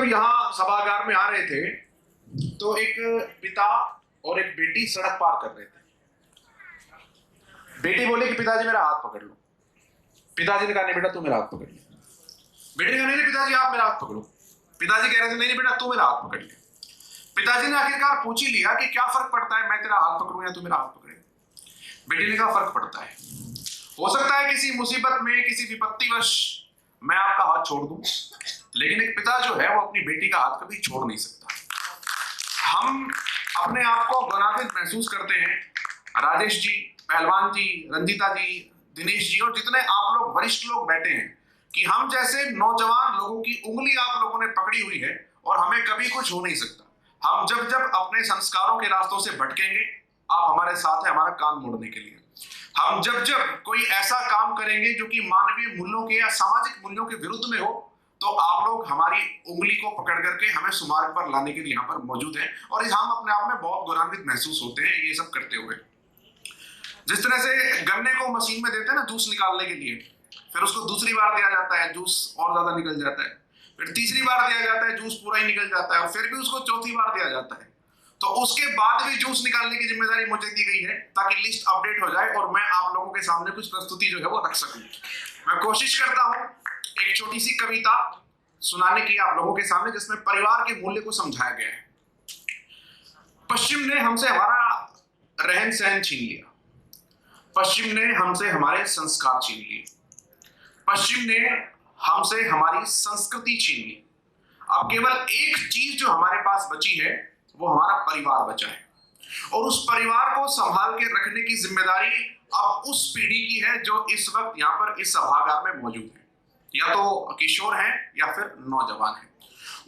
जब यहाँ सभागार में आ रहे थे तो एक पिता और एक बेटी सड़क पार कर रहे थे। बेटी बोले कि पिताजी मेरा हाथ पकड़ लो। पिताजी ने कहा नहीं बेटा तू मेरा हाथ पकड़ ले। बेटी ने कहा नहीं पिताजी आप मेरा हाथ पकड़ो। पिताजी कह रहे थे नहीं बेटा तू मेरा हाथ पकड़ ले। पिताजी ने आखिरकार पूछ ही लिया कि क्या फर्क पड़ता है मैं तेरा हाथ पकड़ूं या तू मेरा हाथ पकड़े। बेटी ने कहा फर्क पड़ता है, हो सकता है किसी मुसीबत में किसी विपत्तिवश मैं आपका हाथ छोड़ दूं, लेकिन एक पिता जो है वो अपनी बेटी का हाथ कभी छोड़ नहीं सकता। हम अपने आप को गौरवान्वित महसूस करते हैं, राजेश जी, पहलवान जी, रंजीता जी, दिनेश जी और जितने आप लोग वरिष्ठ लोग बैठे हैं, कि हम जैसे नौजवान लोगों की उंगली आप लोगों ने पकड़ी हुई है और हमें कभी कुछ हो नहीं सकता। हम जब जब अपने संस्कारों के रास्तों से भटकेंगे, आप हमारे साथ हैं हमारा कान मोड़ने के लिए। हम जब जब कोई ऐसा काम करेंगे जो कि मानवीय मूल्यों के या सामाजिक मूल्यों के विरुद्ध में हो, तो आप लोग हमारी उंगली को पकड़ करके हमें सुमार्ग पर लाने के लिए यहाँ पर मौजूद हैं और हम अपने आप में बहुत गौरवान्वित महसूस होते हैं ये सब करते हुए। जिस तरह से गन्ने को मशीन में देते हैं ना जूस निकालने के लिए, फिर उसको दूसरी बार दिया जाता है, जूस और ज्यादा निकल जाता है, फिर तीसरी बार दिया जाता है, जूस पूरा ही निकल जाता है और फिर भी उसको चौथी बार दिया जाता है। तो उसके बाद भी जूस निकालने की जिम्मेदारी मुझे दी गई है ताकि लिस्ट अपडेट हो जाए और मैं आप लोगों के सामने कुछ प्रस्तुति जो है वो रख सकूं। मैं कोशिश करता हूं एक छोटी सी कविता सुनाने की आप लोगों के सामने जिसमें परिवार के मूल्य को समझाया गया है। पश्चिम ने हमसे हमारा रहन सहन छीन लिया, पश्चिम ने हमसे हमारे संस्कार छीन लिए, पश्चिम ने हमसे हमारी संस्कृति छीन ली। अब केवल एक चीज जो हमारे पास बची है वो हमारा परिवार बचा है और उस परिवार को संभाल के रखने की जिम्मेदारी अब उस पीढ़ी की है जो इस वक्त यहाँ पर इस सभागार में मौजूद है, या तो किशोर हैं या फिर नौजवान हैं।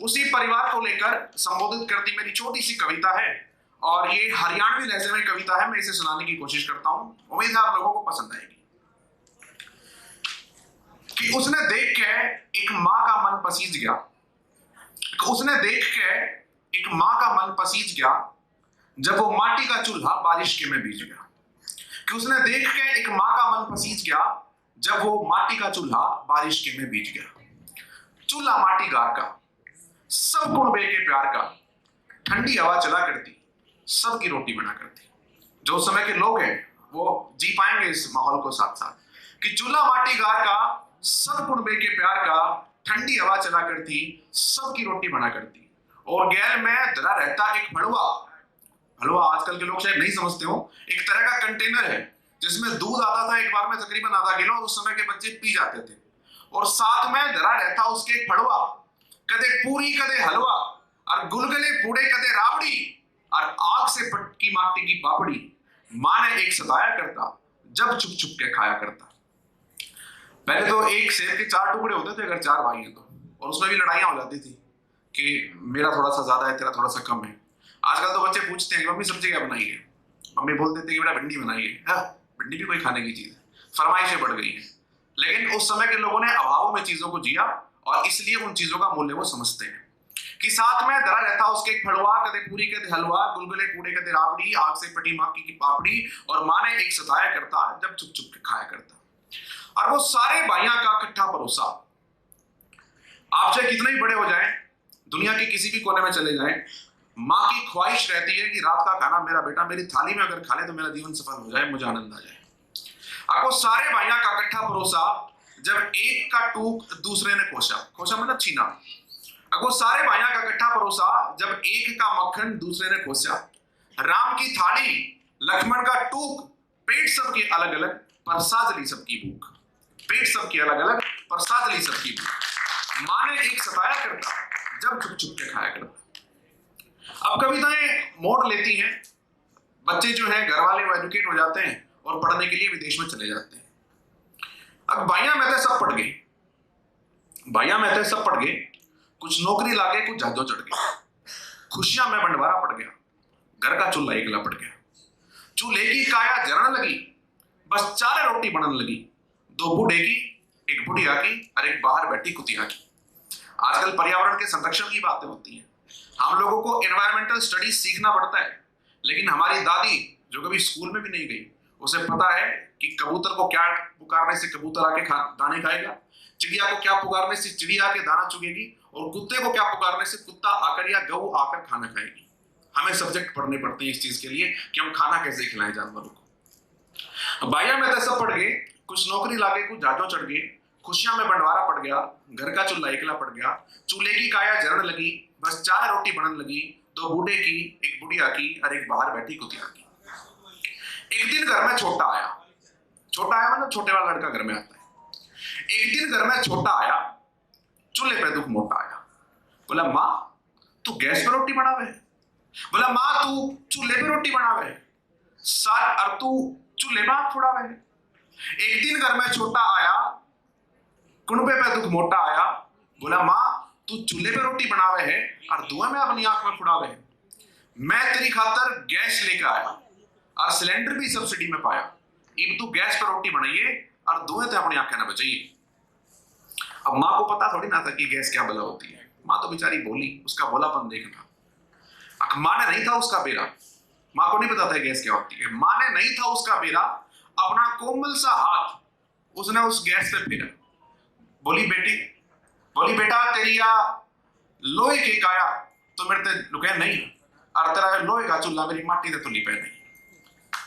उसी परिवार को लेकर संबोधित करती मेरी छोटी सी कविता है और ये हरियाणवी लहजे में कविता है। मैं इसे सुनाने की कोशिश करता हूं, उम्मीद है आप लोगों को पसंद आएगी। कि उसने देख के एक माँ का मन पसीज गया, उसने देख के एक माँ का मन पसीज गया जब वो माटी का चूल्हा बारिश के में भीज गया। कि उसने देख के एक माँ का मन पसीज गया जब वो माटी का चूल्हा बारिश के में भीज गया। चूल्हा माटी गार का, सब गुण बेके प्यार का, ठंडी हवा चला करती, सबकी रोटी बना करती। जो समय के लोग हैं वो जी पाएंगे इस माहौल को साथ साथ। कि चूल्हा माटी गार का, सब गुण बेके प्यार का, ठंडी हवा चला करती, सबकी रोटी बना करती। और गैल में धरा रहता एक हलवा। हलवा आजकल के लोग शायद नहीं समझते हो, एक तरह का कंटेनर है जिसमें दूध आता था एक बार में तकरीबन आधा किलो, उस समय के बच्चे पी जाते थे। और साथ में धरा रहता उसके एक फड़वा, कदे पूरी कदे हलवा और गुलगुले पूड़े कदे रावड़ी और आग से पटकी माटी की पापड़ी। माँ ने एक सताया करता जब छुप छुप के खाया करता। पहले तो एक सेब के 4 टुकड़े होते थे अगर 4 भाई हैं तो, और उसमें भी लड़ाइयां हो जाती थी कि मेरा थोड़ा सा ज्यादा है तेरा थोड़ा सा कम है। आजकल तो बच्चे पूछते हैं मम्मी सब्जी क्या बनाई है, मम्मी बोल देते हैं कि बेटा भिंडी बनाई है। हाँ, भिंडी भी कोई खाने की चीज है, फरमाइशें बढ़ गई हैं। लेकिन उस समय के लोगों ने अभाव में चीजों को जिया और इसलिए उन चीजों का मूल्य वो समझते हैं। कि साथ में धरा रहता उसके एक फड़वा, कदे पूरी कदे हलवा, गुलगुले पूड़े कदे राबड़ी, आग से पटी मक्की की पापड़ी। और माँ ने एक सताया करता जब छुप छुप के खाया करता। और वो सारे भाइयों का इकट्ठा परोसा। आप चाहे कितने ही बड़े हो जाएं, दुनिया के किसी भी कोने में चले जाएं, माँ की ख्वाहिश रहती है कि रात का खाना मेरा बेटा मेरी थाली में अगर खा ले तो मेरा जीवन सफल हो जाए, मुझे आनंद आ जाए। आपको सारे भाइयों का इकट्ठा परोसा जब एक का टूक दूसरे ने खोसा, खोसा मतलब छीना। आपको सारे भाइयों का इकट्ठा परोसा जब एक का मक्खन दूसरे ने खोसा। राम की थाली, लक्ष्मण का टूक, पेट सबके अलग अलग पर साजली सबकी भूख। पेट सबके अलग अलग पर साजली सबकी भूख। माँ ने एक सताया करता जब छुप छुप के खाया करता। अब कविताएं मोड़ लेती हैं, बच्चे जो हैं घर वाले वो एजुकेट हो जाते हैं और पढ़ने के लिए विदेश में चले जाते हैं। अब भाइयां मेहते सब पढ़ गए, भाइयां मेहते सब पढ़ गए, कुछ नौकरी लागे कुछ जहाजों चढ़ गए। खुशियां में बंटवारा पड़ गया, घर का चूल्हा एकला पड़ गया। चूल्हे की काया जरण लगी, बस 4 रोटी बनने लगी। 2 बूढ़े की, एक बुढ़िया की और एक बाहर बैठी कुतिया की। आजकल पर्यावरण के संरक्षण की बातें होती हैं, हम लोगों को एनवायरमेंटल स्टडीज सीखना पड़ता है, लेकिन हमारी दादी जो कभी स्कूल में भी नहीं गई उसे पता है कि कबूतर को क्या पुकारने से कबूतर आके दाने खाएगा, चिड़िया को क्या पुकारने से चिड़िया आके दाना चुगेगी, और कुत्ते को क्या पुकारने से कुत्ता आकर या गऊ आकर खाना खाएगी। हमें सब्जेक्ट पढ़ने पड़ते हैं इस चीज के लिए कि हम खाना कैसे खिलाएं जानवरों को। भाइयों में तो सब पड़ गए, कुछ नौकरी लागे, कुछ जहाजों चढ़ गए, खुशियां में बंटवारा पड़ गया, घर का चूल्हा एकला पड़ गया, चूल्हे की काया जरण लगी, बस चाय रोटी बनने लगी, दो बूढ़े की, एक बुढ़िया की और एक बाहर बैठी कुतिया की। एक दिन घर में छोटा आया, छोटा आया मतलब छोटे वाला लड़का घर में आता है। एक दिन घर में छोटा आया, चूल्हे पे दुख मोटा आया। बोला माँ तू गैस पे रोटी बनावे? बोला माँ तू चूल्हे पे रोटी बनावे? सार और तू चूल्हे में आग फुड़ावे? एक दिन घर में छोटा आया, कुंबे पे दुख मोटा आया। बोला माँ तू चूल्हे पे रोटी बनावे है और धुआं में अपनी आंख में फुड़ावे है। मैं तेरी खातर गैस लेकर आया और सिलेंडर भी सब्सिडी में पाया। अब तू गैस पर रोटी बनाइए और धुएं से अपनी आंखें ना बचाइए। अब माँ को पता थोड़ी ना था कि गैस क्या बला होती है। माँ तो बेचारी बोली, उसका बोलापन देखना। माँ ने नहीं था उसका बेरा, माँ को नहीं पता था गैस क्या होती है। माँ ने नहीं था उसका बेरा, अपना कोमल सा हाथ उसने उस गैस पे फेरा। बोली बेटा तेरी या लोहे की काया तो मेरे ते लुके नहीं, और तेरा लोहे का चूल्हा मेरी माटी से तो लिपे नहीं।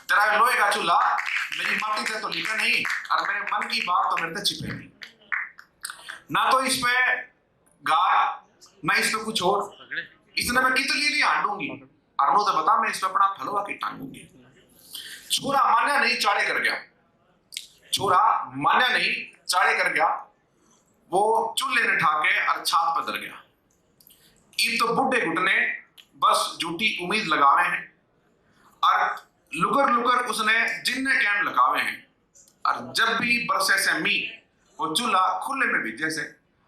तेरा लोहे का चूल्हा मेरी माटी से तो लिपे नहीं, और मेरे मन की बात तो मेरे से छिपे नहीं। ना तो इस पे गार, ना इस पे कुछ और, इसने मैं कित लिए हांडूंगी, अरनो से बता मैं इस पे अपना फलवा की टांगूंगी। छोरा मान्या नहीं चाड़े कर गया, छोरा मान्या नहीं चाड़े कर गया। वो चूल्हे ने ठाके और छात पर दर गया। इब तो बुढ़े घुटने बस झूठी उम्मीद लगावे हैं, और लुकर लुकर उसने जिन्ने कैन लगावे हैं। और जब भी बरसे से मी वो चूल्हा खुले में भीजे से,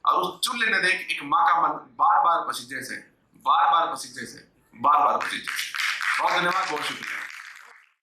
और उस चूल्हे ने देख एक माँ का मन बार बार पसीजे से, बार बार पसीजे से, बार बार पसीजे से। बहुत धन्यवाद, बहुत शुक्रिया।